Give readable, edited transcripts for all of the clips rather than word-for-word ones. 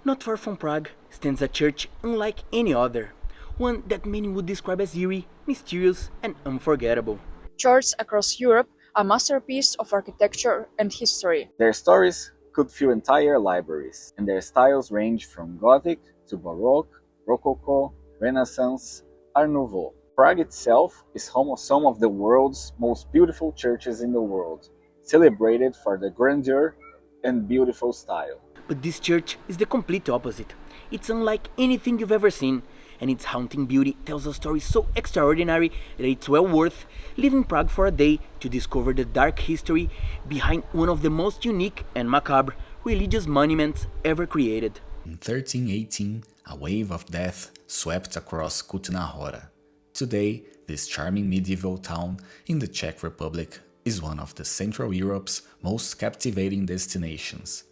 Not far from Prague stands a church unlike any other, one that many would describe as eerie, mysterious, and unforgettable. Churches across Europe are masterpieces of architecture and history. Their stories could fill entire libraries, and their styles range from Gothic to Baroque, Rococo, Renaissance, Art Nouveau. Prague itself is home of some of the world's most beautiful churches in the world, celebrated for their grandeur and beautiful style. But this church is the complete opposite. It's unlike anything you've ever seen, and its haunting beauty tells a story so extraordinary that it's well worth leaving Prague for a day to discover the dark history behind one of the most unique and macabre religious monuments ever created. In 1318, a wave of death swept across Kutna Hora. Today, this charming medieval town in the Czech Republic is one of the Central Europe's most captivating destinations.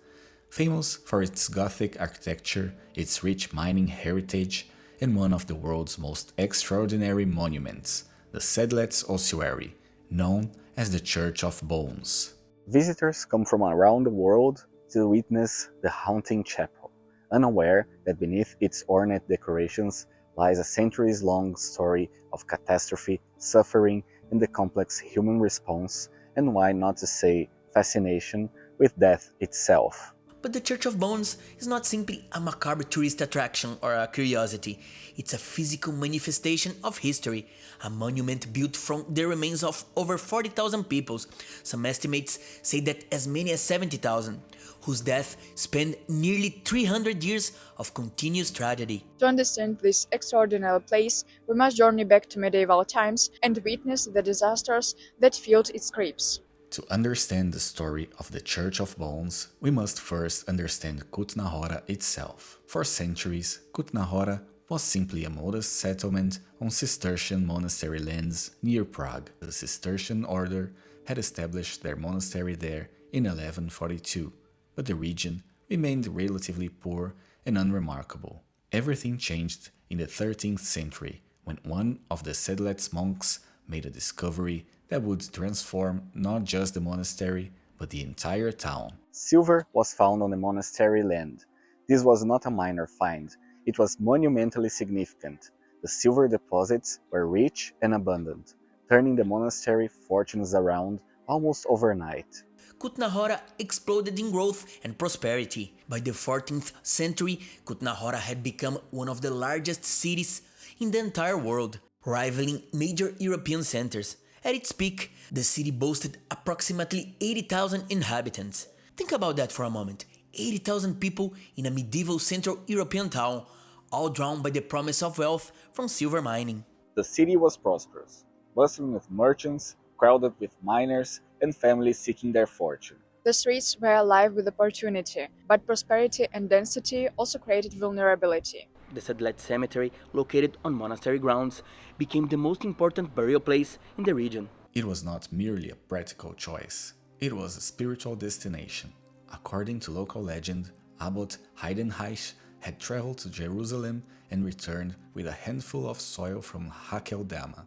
Famous for its Gothic architecture, its rich mining heritage, and one of the world's most extraordinary monuments, the Sedlec Ossuary, known as the Church of Bones. Visitors come from around the world to witness the haunting chapel, unaware that beneath its ornate decorations lies a centuries-long story of catastrophe, suffering, and the complex human response, and why not to say fascination, with death itself. But the Church of Bones is not simply a macabre tourist attraction or a curiosity. It's a physical manifestation of history, a monument built from the remains of over 40,000 peoples. Some estimates say that as many as 70,000, whose death spanned nearly 300 years of continuous tragedy. To understand this extraordinary place, we must journey back to medieval times and witness the disasters that filled its crypts. To understand the story of the Church of Bones, we must first understand Kutna Hora itself. For centuries, Kutna Hora was simply a modest settlement on Cistercian monastery lands near Prague. The Cistercian order had established their monastery there in 1142, but the region remained relatively poor and unremarkable. Everything changed in the 13th century when one of the Sedlec monks made a discovery that would transform not just the monastery, but the entire town. Silver was found on the monastery land. This was not a minor find, it was monumentally significant. The silver deposits were rich and abundant, turning the monastery fortunes around almost overnight. Kutna Hora exploded in growth and prosperity. By the 14th century, Kutna Hora had become one of the largest cities in the entire world, rivaling major European centers. At its peak, the city boasted approximately 80,000 inhabitants. Think about that for a moment. 80,000 people in a medieval Central European town, all drawn by the promise of wealth from silver mining. The city was prosperous, bustling with merchants, crowded with miners, and families seeking their fortune. The streets were alive with opportunity, but prosperity and density also created vulnerability. The Sedlec cemetery, located on monastery grounds, became the most important burial place in the region. It was not merely a practical choice, it was a spiritual destination. According to local legend, Abbot Heidenreich had traveled to Jerusalem and returned with a handful of soil from Hakeldama,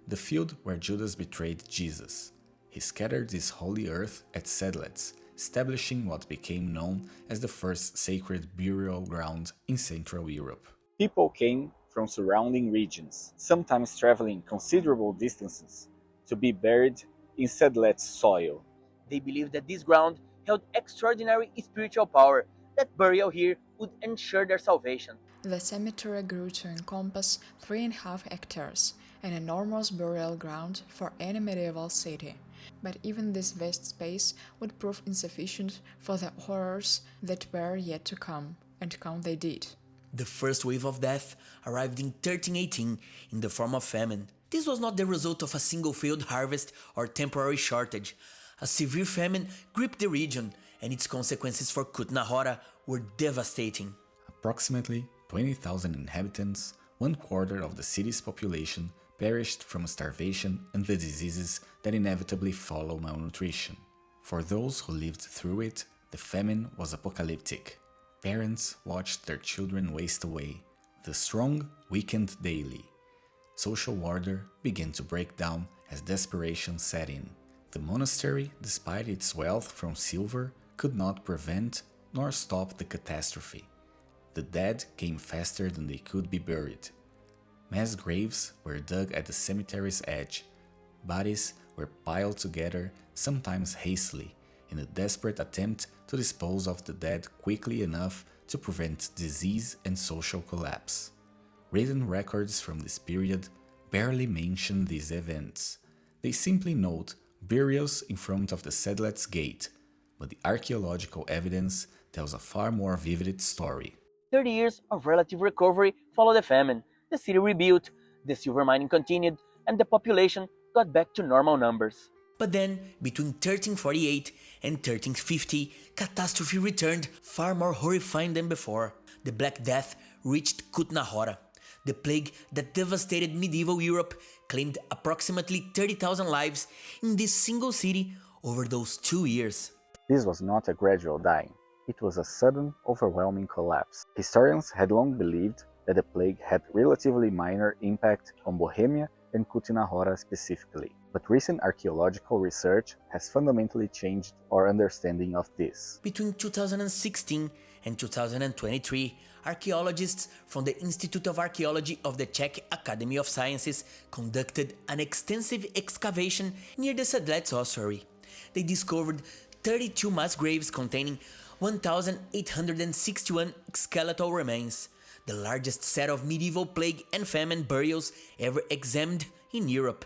the field where Judas betrayed Jesus. He scattered this holy earth at Sedlec, establishing what became known as the first sacred burial ground in Central Europe. People came from surrounding regions, sometimes traveling considerable distances, to be buried in Sedlec's soil. They believed that this ground held extraordinary spiritual power, that burial here would ensure their salvation. The cemetery grew to encompass 3.5 hectares, an enormous burial ground for any medieval city. But even this vast space would prove insufficient for the horrors that were yet to come, and come they did. The first wave of death arrived in 1318 in the form of famine. This was not the result of a single failed harvest or temporary shortage. A severe famine gripped the region, and its consequences for Kutna Hora were devastating. Approximately 20,000 inhabitants, 1/4 of the city's population, perished from starvation and the diseases that inevitably follow malnutrition. For those who lived through it, the famine was apocalyptic. Parents watched their children waste away. The strong weakened daily. Social order began to break down as desperation set in. The monastery, despite its wealth from silver, could not prevent nor stop the catastrophe. the dead came faster than they could be buried. Mass graves were dug at the cemetery's edge. Bodies were piled together, sometimes hastily, in a desperate attempt to dispose of the dead quickly enough to prevent disease and social collapse. Written records from this period barely mention these events. They simply note burials in front of the Sedlec's gate, but the archaeological evidence tells a far more vivid story. 30 years of relative recovery followed the famine. The city rebuilt, the silver mining continued, and the population got back to normal numbers. But then, between 1348 and 1350, catastrophe returned, far more horrifying than before. The Black Death reached Kutna Hora. The plague that devastated medieval Europe claimed approximately 30,000 lives in this single city over those 2 years. This was not a gradual dying. It was a sudden, overwhelming collapse. Historians had long believed that the plague had relatively minor impact on Bohemia and Kutna Hora specifically, but recent archaeological research has fundamentally changed our understanding of this. Between 2016 and 2023, archaeologists from the Institute of Archaeology of the Czech Academy of Sciences conducted an extensive excavation near the Sedlec Ossuary. They discovered 32 mass graves containing 1,861 skeletal remains, the largest set of medieval plague and famine burials ever examined in Europe.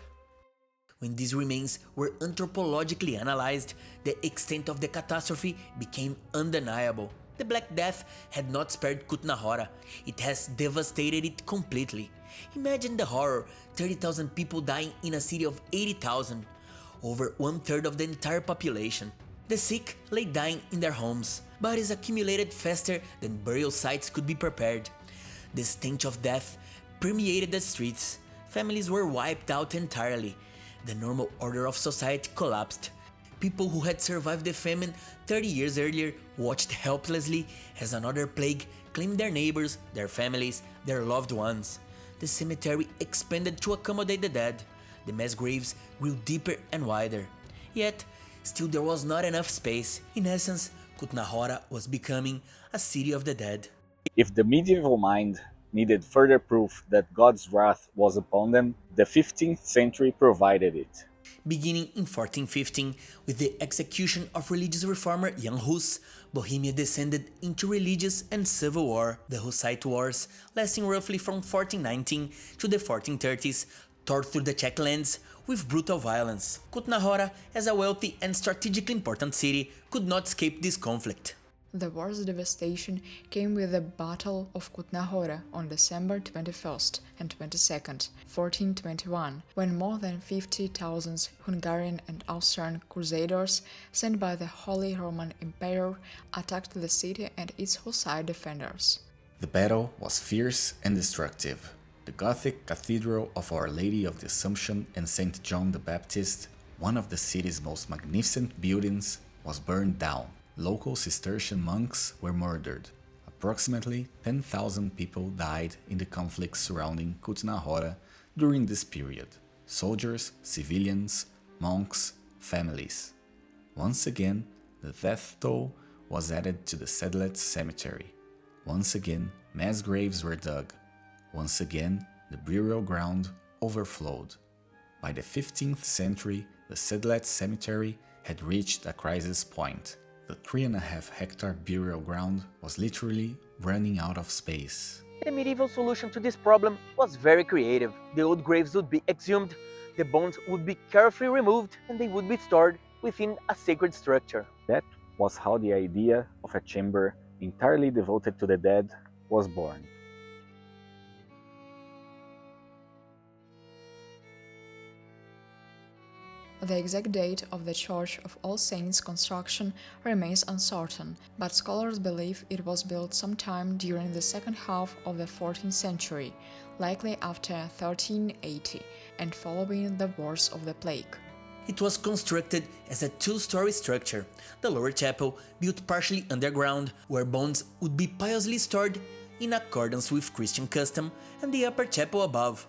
When these remains were anthropologically analyzed, the extent of the catastrophe became undeniable. The Black Death had not spared Kutna Hora, it has devastated it completely. Imagine the horror, 30,000 people dying in a city of 80,000, over 1/3 of the entire population. The sick lay dying in their homes, bodies accumulated faster than burial sites could be prepared. The stench of death permeated the streets, families were wiped out entirely, the normal order of society collapsed. People who had survived the famine 30 years earlier watched helplessly as another plague claimed their neighbors, their families, their loved ones. The cemetery expanded to accommodate the dead. The mass graves grew deeper and wider. Yet, still there was not enough space. In essence, Kutna Hora was becoming a city of the dead. If the medieval mind needed further proof that God's wrath was upon them, the 15th century provided it. Beginning in 1415, with the execution of religious reformer Jan Hus, Bohemia descended into religious and civil war. The Hussite Wars, lasting roughly from 1419 to the 1430s, tore through the Czech lands with brutal violence. Kutna Hora, as a wealthy and strategically important city, could not escape this conflict. The war's devastation came with the Battle of Kutna Hora on December 21st and 22nd, 1421, when more than 50,000 Hungarian and Austrian crusaders sent by the Holy Roman Emperor attacked the city and its Hussite defenders. The battle was fierce and destructive. The Gothic Cathedral of Our Lady of the Assumption and St. John the Baptist, one of the city's most magnificent buildings, was burned down. Local Cistercian monks were murdered. Approximately 10,000 people died in the conflicts surrounding Kutna Hora during this period. Soldiers, civilians, monks, families. Once again, the death toll was added to the Sedlec cemetery. Once again, mass graves were dug. Once again, the burial ground overflowed. By the 15th century, the Sedlec cemetery had reached a crisis point. The 3.5-hectare burial ground was literally running out of space. The medieval solution to this problem was very creative. The old graves would be exhumed, the bones would be carefully removed, and they would be stored within a sacred structure. That was how the idea of a chamber entirely devoted to the dead was born. The exact date of the Church of All Saints' construction remains uncertain, but scholars believe it was built sometime during the second half of the 14th century, likely after 1380, and following the wars of the plague. It was constructed as a two-story structure, the lower chapel built partially underground, where bones would be piously stored in accordance with Christian custom, and the upper chapel above,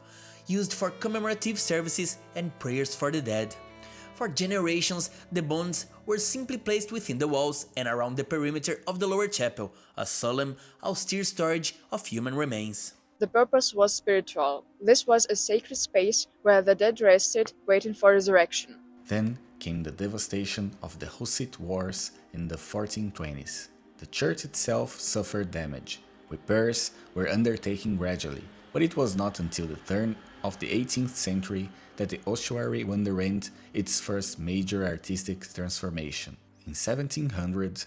used for commemorative services and prayers for the dead. For generations, the bones were simply placed within the walls and around the perimeter of the lower chapel, a solemn, austere storage of human remains. The purpose was spiritual. This was a sacred space where the dead rested, waiting for resurrection. Then came the devastation of the Hussite Wars in the 1420s. The church itself suffered damage. Repairs were undertaken gradually, but it was not until the turn of the 18th century that the ossuary underwent its first major artistic transformation. In 1700,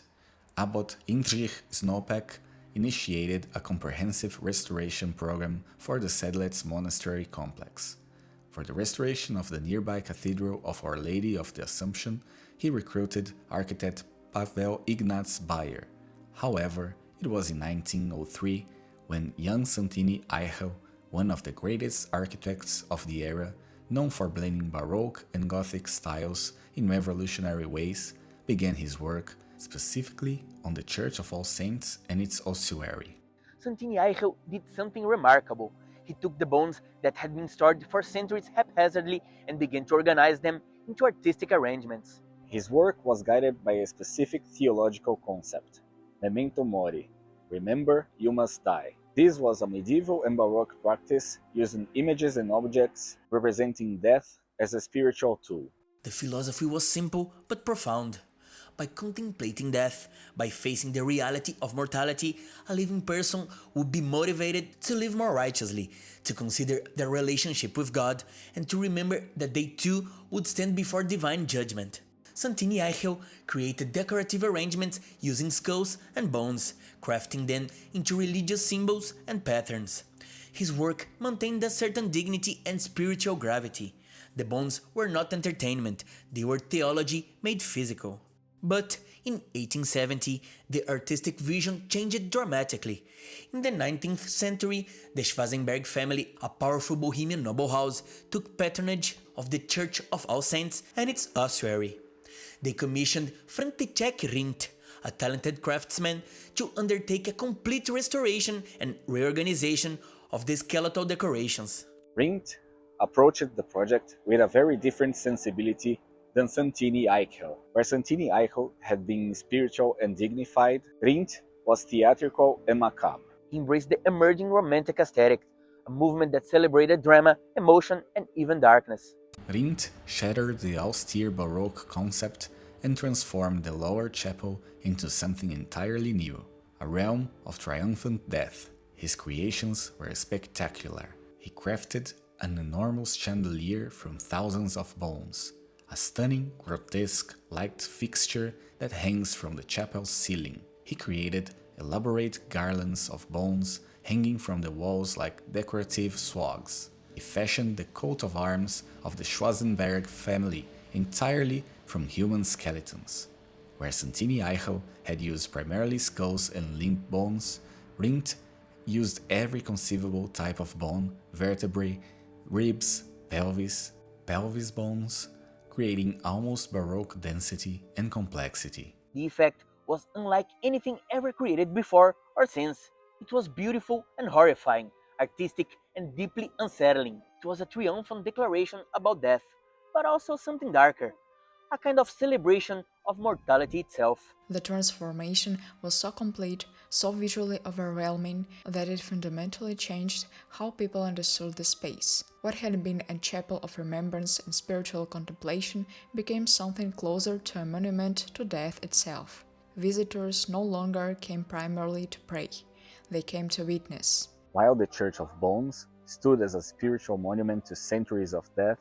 Abbot Indrich Snopek initiated a comprehensive restoration program for the Sedlec Monastery complex. For the restoration of the nearby Cathedral of Our Lady of the Assumption, he recruited architect Pavel Ignaz Bayer. However, it was in 1903 when Jan Santini Eichel, one of the greatest architects of the era, known for blending Baroque and Gothic styles in revolutionary ways, began his work specifically on the Church of All Saints and its ossuary. Santini Eichel did something remarkable. He took the bones that had been stored for centuries haphazardly and began to organize them into artistic arrangements. His work was guided by a specific theological concept, memento mori, remember you must die. This was a medieval and Baroque practice using images and objects representing death as a spiritual tool. The philosophy was simple but profound. By contemplating death, by facing the reality of mortality, a living person would be motivated to live more righteously, to consider their relationship with God, and to remember that they too would stand before divine judgment. Santini Eichel created decorative arrangements using skulls and bones, crafting them into religious symbols and patterns. His work maintained a certain dignity and spiritual gravity. The bones were not entertainment, they were theology made physical. But in 1870, the artistic vision changed dramatically. In the 19th century, the Schwarzenberg family, a powerful Bohemian noble house, took patronage of the Church of All Saints and its ossuary. They commissioned František Rindt, a talented craftsman, to undertake a complete restoration and reorganization of the skeletal decorations. Rindt approached the project with a very different sensibility than Santini Eichel. Where Santini Eichel had been spiritual and dignified, Rindt was theatrical and macabre. He embraced the emerging romantic aesthetic, a movement that celebrated drama, emotion, and even darkness. Rindt shattered the austere Baroque concept and transformed the lower chapel into something entirely new, a realm of triumphant death. His creations were spectacular. He crafted an enormous chandelier from thousands of bones, a stunning, grotesque light fixture that hangs from the chapel's ceiling. He created elaborate garlands of bones hanging from the walls like decorative swags. He fashioned the coat of arms of the Schwarzenberg family entirely from human skeletons. Where Santini Eichel had used primarily skulls and limb bones, Rindt used every conceivable type of bone, vertebrae, ribs, pelvis bones, creating almost Baroque density and complexity. The effect was unlike anything ever created before or since. It was beautiful and horrifying, artistic and deeply unsettling. It was a triumphant declaration about death, but also something darker, a kind of celebration of mortality itself. The transformation was so complete, so visually overwhelming, that it fundamentally changed how people understood the space. What had been a chapel of remembrance and spiritual contemplation became something closer to a monument to death itself. Visitors no longer came primarily to pray, they came to witness. While the Church of Bones stood as a spiritual monument to centuries of death,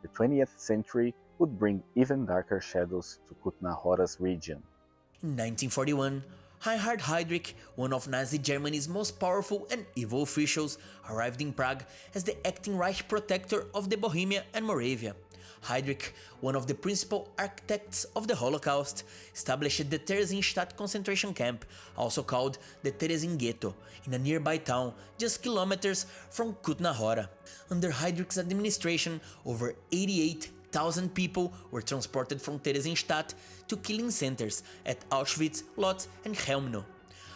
the 20th century would bring even darker shadows to Kutna Hora's region. In 1941, Reinhard Heydrich, one of Nazi Germany's most powerful and evil officials, arrived in Prague as the acting Reich protector of the Bohemia and Moravia. Heydrich, one of the principal architects of the Holocaust, established the Theresienstadt concentration camp, also called the Terezin Ghetto, in a nearby town just kilometers from Kutna Hora. Under Heydrich's administration, over 88,000 people were transported from Theresienstadt to killing centers at Auschwitz, Lodz and Chelmno.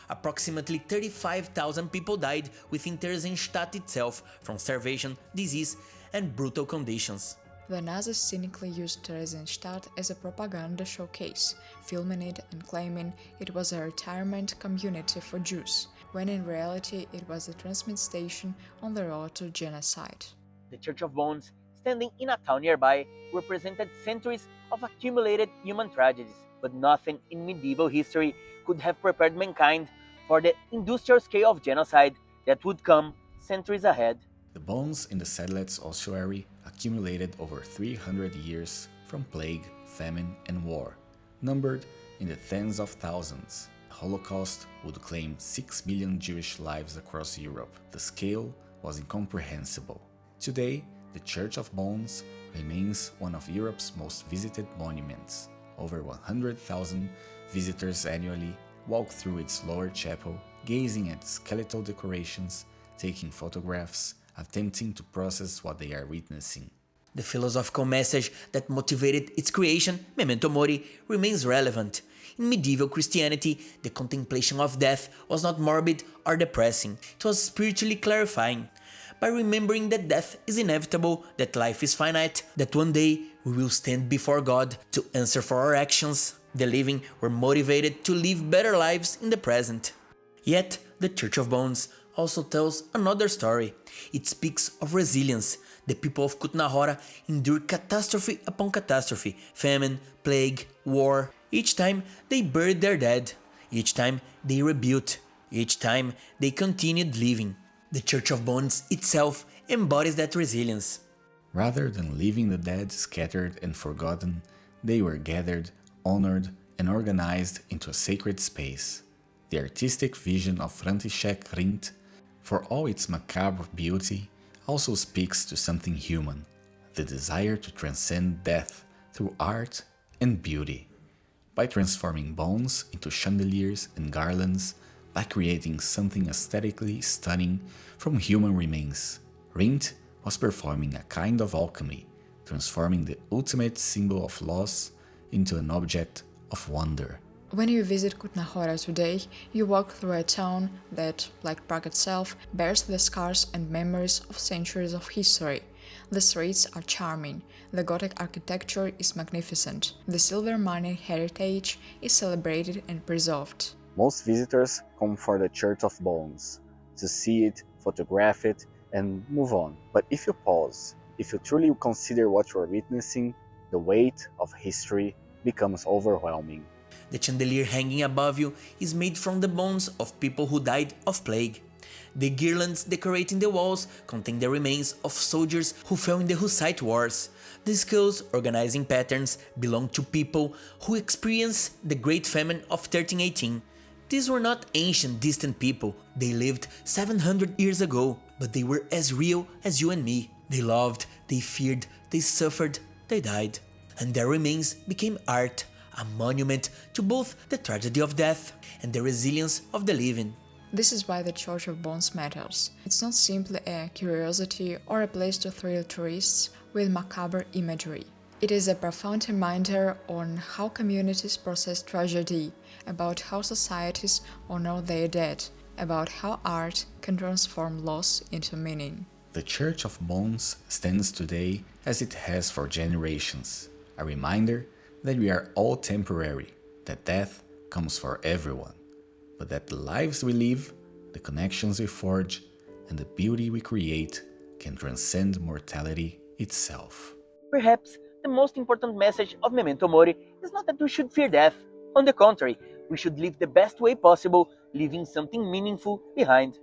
Approximately 35,000 people died within Theresienstadt itself from starvation, disease and brutal conditions. The Nazis cynically used Theresienstadt as a propaganda showcase, filming it and claiming it was a retirement community for Jews, when in reality it was a transmit station on the road to genocide. The Church of Bones, standing in a town nearby, represented centuries of accumulated human tragedies, but nothing in medieval history could have prepared mankind for the industrial scale of genocide that would come centuries ahead. The bones in the Sedlec Ossuary accumulated over 300 years from plague, famine, and war, numbered in the tens of thousands. The Holocaust would claim 6 million Jewish lives across Europe. The scale was incomprehensible. Today, the Church of Bones remains one of Europe's most visited monuments. Over 100,000 visitors annually walk through its lower chapel, gazing at skeletal decorations, taking photographs, attempting to process what they are witnessing. The philosophical message that motivated its creation, Memento Mori, remains relevant. In medieval Christianity, the contemplation of death was not morbid or depressing, it was spiritually clarifying. By remembering that death is inevitable, that life is finite, that one day we will stand before God to answer for our actions, the living were motivated to live better lives in the present. Yet, the Church of Bones also tells another story. It speaks of resilience. The people of Kutna Hora endured catastrophe upon catastrophe, famine, plague, war. Each time they buried their dead. Each time they rebuilt. Each time they continued living. The Church of Bones itself embodies that resilience. Rather than leaving the dead scattered and forgotten, they were gathered, honored, and organized into a sacred space. The artistic vision of František Rindt, for all its macabre beauty, also speaks to something human, the desire to transcend death through art and beauty. By transforming bones into chandeliers and garlands, by creating something aesthetically stunning from human remains, Rindt was performing a kind of alchemy, transforming the ultimate symbol of loss into an object of wonder. When you visit Kutna Hora today, you walk through a town that, like Prague itself, bears the scars and memories of centuries of history. The streets are charming, the Gothic architecture is magnificent, the silver mining heritage is celebrated and preserved. Most visitors come for the Church of Bones, to see it, photograph it, and move on. But if you pause, if you truly consider what you are witnessing, the weight of history becomes overwhelming. The chandelier hanging above you is made from the bones of people who died of plague. The garlands decorating the walls contain the remains of soldiers who fell in the Hussite wars. The skulls organizing patterns belong to people who experienced the Great Famine of 1318. These were not ancient, distant people. They lived 700 years ago, but they were as real as you and me. They loved, they feared, they suffered, they died. And their remains became art, a monument to both the tragedy of death and the resilience of the living. This is why the Church of Bones matters. It's not simply a curiosity or a place to thrill tourists with macabre imagery. It is a profound reminder on how communities process tragedy, about how societies honor their dead, about how art can transform loss into meaning. The Church of Bones stands today as it has for generations, a reminder that we are all temporary, that death comes for everyone, but that the lives we live, the connections we forge, and the beauty we create can transcend mortality itself. Perhaps the most important message of Memento Mori is not that we should fear death. On the contrary, we should live the best way possible, leaving something meaningful behind.